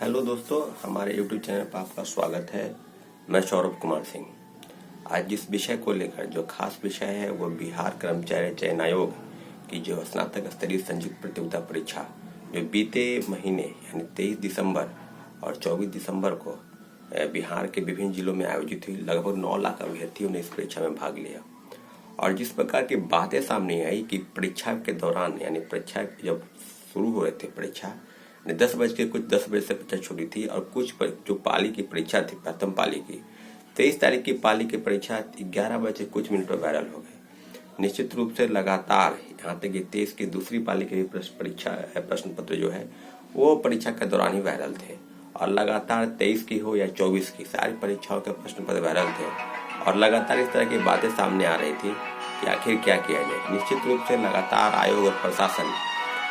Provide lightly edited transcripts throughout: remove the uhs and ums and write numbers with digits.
Hello दोस्तों, हमारे YouTube channel पर आपका स्वागत है। मैं सौरभ कुमार सिंह। आज जिस विषय को लेकर जो खास विषय है वो बिहार कर्मचारी चयन आयोग की जो स्नातक स्तरीय संयुक्त प्रतियोगिता परीक्षा जो बीते महीने यानी 23 दिसंबर और 24 दिसंबर को बिहार के विभिन्न जिलों में आयोजित हुई। लगभग 9 लाख अभ्यर्थियों ने इस परीक्षा में भाग लिया और जिस प्रकार की बातें सामने आई कि परीक्षा के दौरान यानी परीक्षा जब शुरू हो रहे थे परीक्षा 10 बजे से परीक्षा छुड़ी थी और कुछ जो पाली की परीक्षा थी प्रथम पाली की 23 तारीख की पाली की परीक्षा 11 बजे कुछ मिनट में वायरल हो गए। निश्चित रूप से लगातार यहाँ तक कि 23 की दूसरी पाली के प्रश्न पत्र जो है वो परीक्षा के दौरान ही वायरल थे और लगातार 23 की हो या 24 की सारी परीक्षाओं के प्रश्न पत्र वायरल थे और लगातार इस तरह की बातें सामने आ रही थी कि आखिर क्या किया जाए। निश्चित रूप से लगातार आयोग और प्रशासन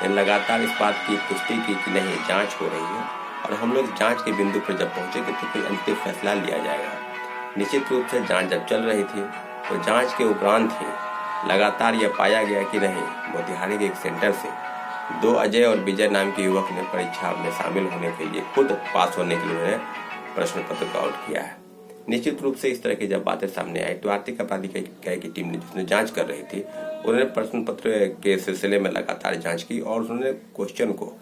ने लगातार इस बात की पुष्टि की कि नहीं जांच हो रही है और हम लोग जांच के बिंदु पर जब पहुंचेंगे तो कोई अंतिम फैसला लिया जाएगा। निश्चित रूप से जांच जब चल रही थी तो जांच के उपरांत ही लगातार यह पाया गया कि नहीं मोतिहारी के एक सेंटर से 2 अजय और विजय नाम के युवक ने परीक्षा में शामिल होने के लिए खुद पास होने के लिए उन्होंने प्रश्न पत्र को आउट किया है। निश्चित रूप से इस तरह की जब बातें सामने आई तो आर्थिक अपराधी की टीम ने जिसने जांच कर रही थी उन्होंने प्रश्न पत्र के सिलसिले में लगातार जांच की और उन्होंने क्वेश्चन को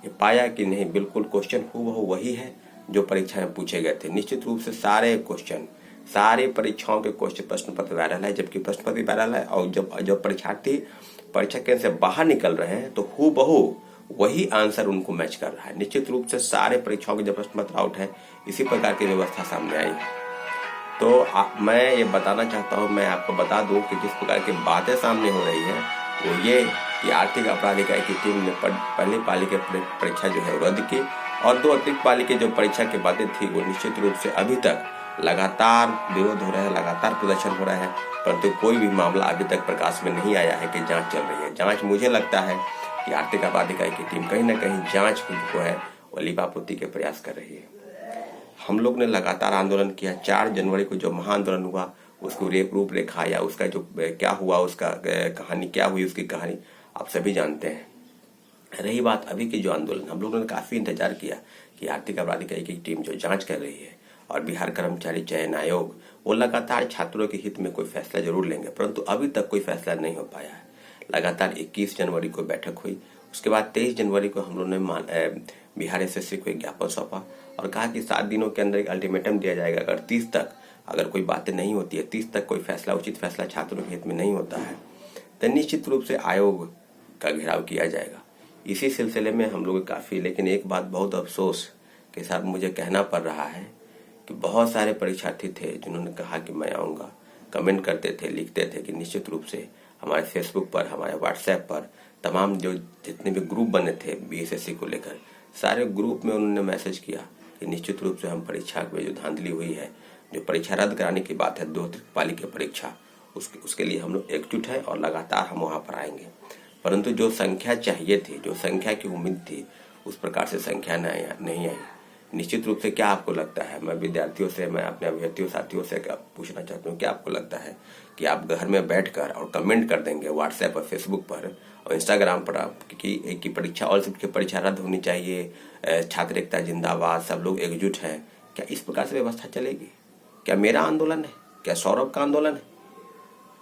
ये पाया कि नहीं बिल्कुल क्वेश्चन हूबहू वही है जो परीक्षा में पूछे गए थे। निश्चित रूप से सारे क्वेश्चन सारी परीक्षाओं के क्वेश्चन प्रश्न पत्र वायरल है, जबकि प्रश्न पत्र वायरल है और जब परीक्षार्थी परीक्षा केंद्र से बाहर निकल रहे हैं तो हूबहू वही आंसर उनको मैच कर रहा है। निश्चित रूप से सारे परीक्षाओं के जो प्रश्न पत्र आउट है इसी प्रकार की व्यवस्था सामने आई। तो मैं ये बताना चाहता हूँ, मैं आपको बता दूं कि जिस प्रकार की बातें सामने हो रही है वो ये कि आर्थिक अपराध इकाई की टीम ने पहली पाली के परीक्षा जो है रद्द की और 2 अतिरिक्त पाली की जो परीक्षा की बातें थी वो निश्चित रूप से अभी तक लगातार विरोध हो रहा है, लगातार प्रदर्शन हो रहा है, परंतु कोई भी मामला अभी तक प्रकाश में नहीं आया है कि जांच चल रही है। जांच मुझे लगता है कि आर्थिक अपराध इकाई की टीम कहीं न कहीं जांच को है वो लिपापोती के प्रयास कर रही है। हम लोग ने लगातार आंदोलन किया। 4 जनवरी को जो महाआंदोलन हुआ उसको रूपरेखा या उसका जो क्या हुआ उसका कहानी क्या हुई उसकी कहानी आप सभी जानते हैं। रही बात अभी की जो आंदोलन, हम लोगों ने काफी इंतजार किया कि आर्थिक अपराध इकाई की टीम जो जांच कर रही है और बिहार कर्मचारी चयन आयोग वो लगातार छात्रों के हित में कोई फैसला जरूर लेंगे, परंतु अभी तक कोई फैसला नहीं हो पाया है। लगातार 21 जनवरी को बैठक हुई, उसके बाद 23 जनवरी को हम लोगों ने बिहार एसएससी को एक ज्ञापन सौंपा और कहा कि 7 दिनों के अंदर एक अल्टीमेटम दिया जाएगा। अगर 30 तक अगर कोई बातें नहीं होती है, 30 तक कोई फैसला उचित फैसला छात्रों के हित में नहीं होता है तो निश्चित रूप से आयोग का घेराव किया जाएगा। इसी सिलसिले में हम लोग काफी, लेकिन एक बात बहुत अफसोस के साथ मुझे कहना पड़ रहा है कि बहुत सारे परीक्षार्थी थे जिन्होंने कहा कि मैं आऊंगा, कमेंट करते थे, लिखते थे कि निश्चित रूप से हमारे फेसबुक पर, हमारे व्हाट्सएप पर तमाम जो जितने भी ग्रुप बने थे बीएसएससी को लेकर सारे ग्रुप में उन्होंने मैसेज किया कि निश्चित रूप से हम परीक्षा में जो धांधली हुई है, जो परीक्षा रद्द कराने की बात है 2 अतिरिक्त पाली की परीक्षा, उसके लिए हम लोग एकजुट है और लगातार हम वहां पर आएंगे। परंतु जो संख्या चाहिए थी, जो संख्या की उम्मीद थी, उस प्रकार से संख्या नहीं आई। निश्चित रूप से क्या आपको लगता है, मैं विद्यार्थियों से, मैं अपने अभ्यर्थियों साथियों से पूछना चाहता हूँ, क्या आपको लगता है कि आप घर में बैठकर और कमेंट कर देंगे व्हाट्सएप और फेसबुक पर और इंस्टाग्राम पर कि परीक्षा और सबकी परीक्षा रद्द होनी चाहिए, छात्र एकता जिंदाबाद, सब लोग एकजुट हैं, क्या इस प्रकार से व्यवस्था चलेगी? क्या मेरा आंदोलन है? क्या सौरभ का आंदोलन है?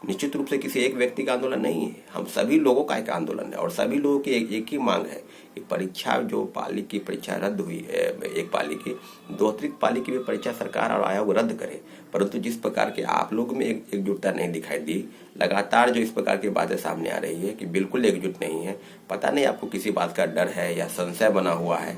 निश्चित रूप से किसी एक व्यक्ति का आंदोलन नहीं है, हम सभी लोगों का एक आंदोलन है और सभी लोगों की एक ही मांग है कि परीक्षा जो पाली की परीक्षा रद्द हुई है, एक पाली की, 2 अतिरिक्त पाली की भी परीक्षा सरकार और आयोग रद्द करे। परंतु जिस प्रकार के आप लोगों में एकजुटता नहीं दिखाई दी, लगातार जो इस प्रकार की बातें सामने आ रही है कि बिल्कुल एकजुट नहीं है, पता नहीं आपको किसी बात का डर है या संशय बना हुआ है,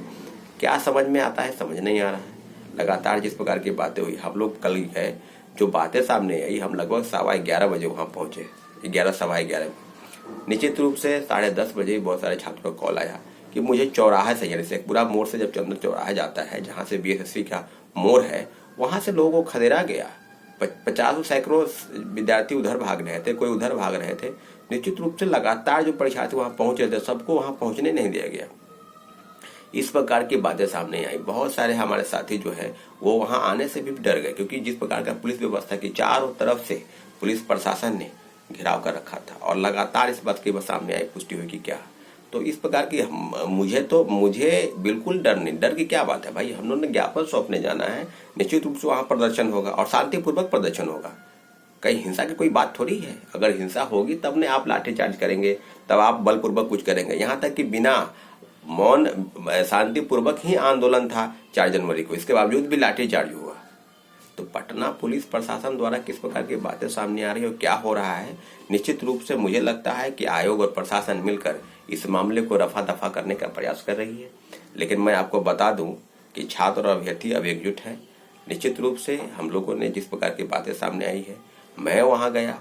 क्या समझ में आता है, समझ नहीं आ रहा है। लगातार जिस प्रकार की बातें हुई, हम लोग कल है जो बातें सामने आई, हम लगभग 11:15 बजे वहां पहुंचे, 11:11:15। निश्चित रूप से 10:30 बजे बहुत सारे छात्रों का कॉल आया कि मुझे चौराहे से, यानी शेखपुरा मोड़ से जब चंद्र चौराहा जाता है जहां से बीएसएससी का मोड़ है, वहां से लोगों को खदेड़ा गया। 50 सैकड़ों विद्यार्थी उधर भाग रहे थे, कोई उधर भाग रहे थे। निश्चित रूप से लगातार जो परीक्षार्थी वहां पहुंच रहे थे सबको वहां पहुंचने नहीं दिया गया। इस प्रकार की बातें सामने आई। बहुत सारे हमारे साथी जो है वो वहां आने से भी डर गए, क्योंकि जिस प्रकार का पुलिस व्यवस्था की चारों तरफ से पुलिस प्रशासन ने घेराव कर रखा था और लगातार इस बात की सामने आई, पुष्टि हुई कि क्या तो इस प्रकार की मुझे बिल्कुल डर नहीं। डर की क्या बात है भाई, हम लोगों ने ज्ञापन सौंपने जाना है, निश्चित रूप से वहां प्रदर्शन होगा और शांतिपूर्वक प्रदर्शन होगा। कहीं हिंसा की कोई बात थोड़ी है। अगर हिंसा होगी तब ने आप लाठीचार्ज करेंगे, तब आप बलपूर्वक कुछ करेंगे। यहाँ तक कि बिना मौन शांतिपूर्वक ही आंदोलन था 4 जनवरी को, इसके बावजूद भी लाठीचार्ज हुआ। तो पटना पुलिस प्रशासन द्वारा किस प्रकार की बातें सामने आ रही है और क्या हो रहा है, निश्चित रूप से मुझे लगता है कि आयोग और प्रशासन मिलकर इस मामले को रफा दफा करने का प्रयास कर रही है। लेकिन मैं आपको बता दूं कि छात्र और अभ्यर्थी अब एकजुट है। निश्चित रूप से हम लोगों ने जिस प्रकार की बातें सामने आई है, मैं वहां गया,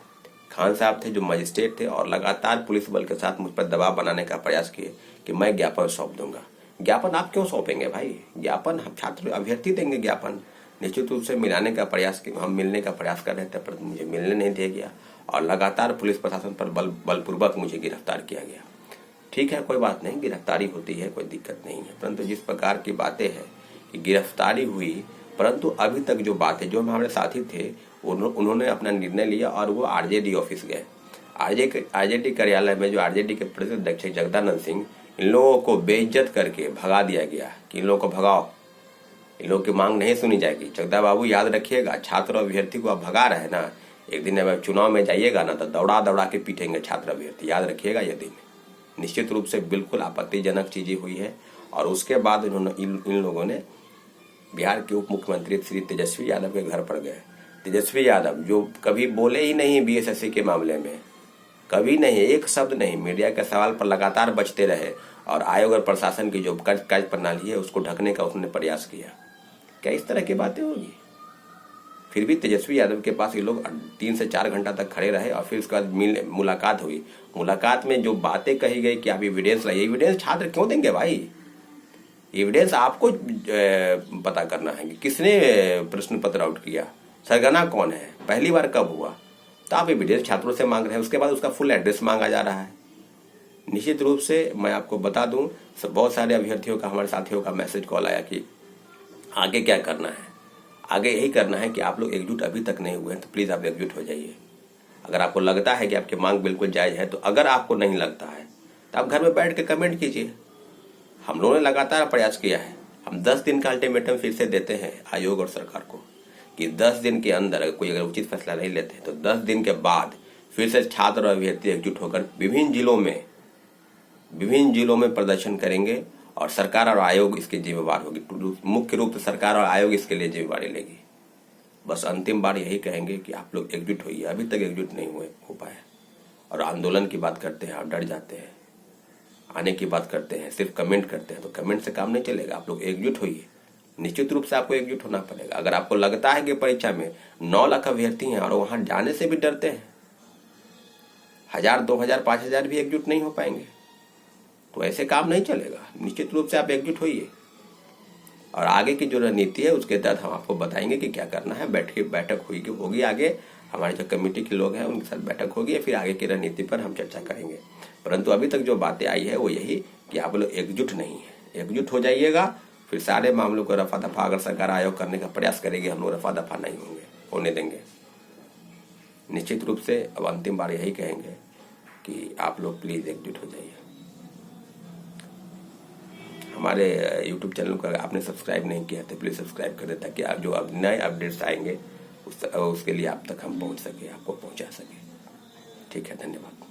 खान साहब थे जो मजिस्ट्रेट थे और लगातार पुलिस बल के साथ मुझ पर दबाव बनाने का प्रयास किए कि मैं ज्ञापन सौंप दूंगा। ज्ञापन आप क्यों सौंपेंगे भाई, ज्ञापन हम छात्र अभ्यर्थी देंगे। ज्ञापन निश्चित रूप से मिलाने का प्रयास, हम मिलने का प्रयास कर रहे थे पर मुझे मिलने नहीं दिया गया और लगातार पुलिस प्रशासन पर बलपूर्वक मुझे गिरफ्तार किया गया। ठीक है, कोई बात नहीं, गिरफ्तारी होती है, कोई दिक्कत नहीं है, परंतु जिस प्रकार की बातें हैं कि गिरफ्तारी हुई, परंतु अभी तक जो बातें, जो हमारे साथी थे उन्होंने अपना निर्णय लिया और वो आरजेडी ऑफिस गए। आरजेडी कार्यालय में जो आरजेडी के प्रदेश अध्यक्ष जगदानंद सिंह, इन लोगों को बेइज्जत करके भगा दिया गया कि इन लोगों को भगाओ, इन लोगों की मांग नहीं सुनी जाएगी। जगदा बाबू याद रखिएगा, छात्र अभ्यर्थी को आप भगा रहे ना, एक दिन अब चुनाव में जाइएगा ना तो दौड़ा दौड़ा के पीटेंगे छात्र अभ्यर्थी, याद रखिएगा ये दिन। निश्चित रूप से बिल्कुल आपत्तिजनक चीजें हुई है। और उसके बाद इन्होंने इन लोगों ने बिहार के उप मुख्यमंत्री श्री तेजस्वी यादव के घर पर गए। तेजस्वी यादव जो कभी बोले ही नहीं बीएसएससी के मामले में, कभी नहीं, एक शब्द नहीं, मीडिया के सवाल पर लगातार बचते रहे और आयोग और प्रशासन की जो कार्य प्रणाली है उसको ढकने का उन्होंने प्रयास किया। क्या इस तरह की बातें होगी? फिर भी तेजस्वी यादव के पास ये लोग 3 से 4 घंटा तक खड़े रहे और फिर उसके बाद मुलाकात हुई। मुलाकात में जो बातें कही गई कि आप एविडेंस लाइए, एविडेंस छात्र क्यों देंगे भाई? एविडेंस आपको पता करना है कि किसने प्रश्न पत्र आउट किया, सरगना कौन है, पहली बार कब हुआ, तो आप एविडेंस छात्रों से मांग रहे हैं। उसके बाद उसका फुल एड्रेस मांगा जा रहा है। निश्चित रूप से मैं आपको बता दूं, बहुत सारे अभ्यर्थियों का, हमारे साथियों का मैसेज कॉल आया कि आगे क्या करना है। आगे यही करना है कि आप लोग एकजुट अभी तक नहीं हुए हैं तो प्लीज आप एकजुट हो जाइए। अगर आपको लगता है कि आपकी मांग बिल्कुल जायज है, तो अगर आपको नहीं लगता है तो आप घर में बैठ के कमेंट कीजिए। हम लोगों ने लगातार प्रयास किया है। हम 10 दिन का अल्टीमेटम फिर से देते हैं आयोग और सरकार को कि 10 दिन के अंदर अगर कोई उचित फैसला नहीं लेते तो 10 दिन के बाद फिर से छात्र और अभ्यर्थी एकजुट होकर विभिन्न जिलों में प्रदर्शन करेंगे और सरकार और आयोग इसकी जिम्मेवार होगी। मुख्य रूप से सरकार और आयोग इसके लिए जिम्मेवारी लेगी। बस अंतिम बार यही कहेंगे कि आप लोग एकजुट होइए। अभी तक एकजुट नहीं हो पाए और आंदोलन की बात करते हैं, आप डर जाते हैं, आने की बात करते हैं, सिर्फ कमेंट करते हैं, तो कमेंट से काम नहीं चलेगा। आप लोग एकजुट होइए। निश्चित रूप से आपको एकजुट होना पड़ेगा। अगर आपको लगता है कि परीक्षा में 9 लाख अभ्यर्थी हैं और वहां जाने से भी डरते हैं, 1000, 2000, 5000 भी एकजुट नहीं हो पाएंगे, तो ऐसे काम नहीं चलेगा। निश्चित रूप से आप एकजुट होइए और आगे की जो रणनीति है उसके तहत हम आपको बताएंगे कि क्या करना है। बैठक होगी आगे, हमारे जो कमेटी के लोग हैं उनके साथ बैठक होगी, फिर आगे की रणनीति पर हम चर्चा करेंगे। परंतु अभी तक जो बातें आई है वो यही कि आप लोग एकजुट नहीं है। एकजुट हो जाइएगा, फिर सारे मामलों को रफा दफा अगर सरकार आयोग करने का प्रयास करेगी, हम लोग रफा दफा नहीं होने देंगे। निश्चित रूप से अब अंतिम बार यही कहेंगे कि आप लोग प्लीज एकजुट हो जाइए। हमारे YouTube चैनल को आपने सब्सक्राइब नहीं किया तो प्लीज सब्सक्राइब कर दें, ताकि आप जो अब नए अपडेट्स आएंगे उसके लिए आप तक हम पहुंच सके, आपको पहुंचा सके। ठीक है, धन्यवाद।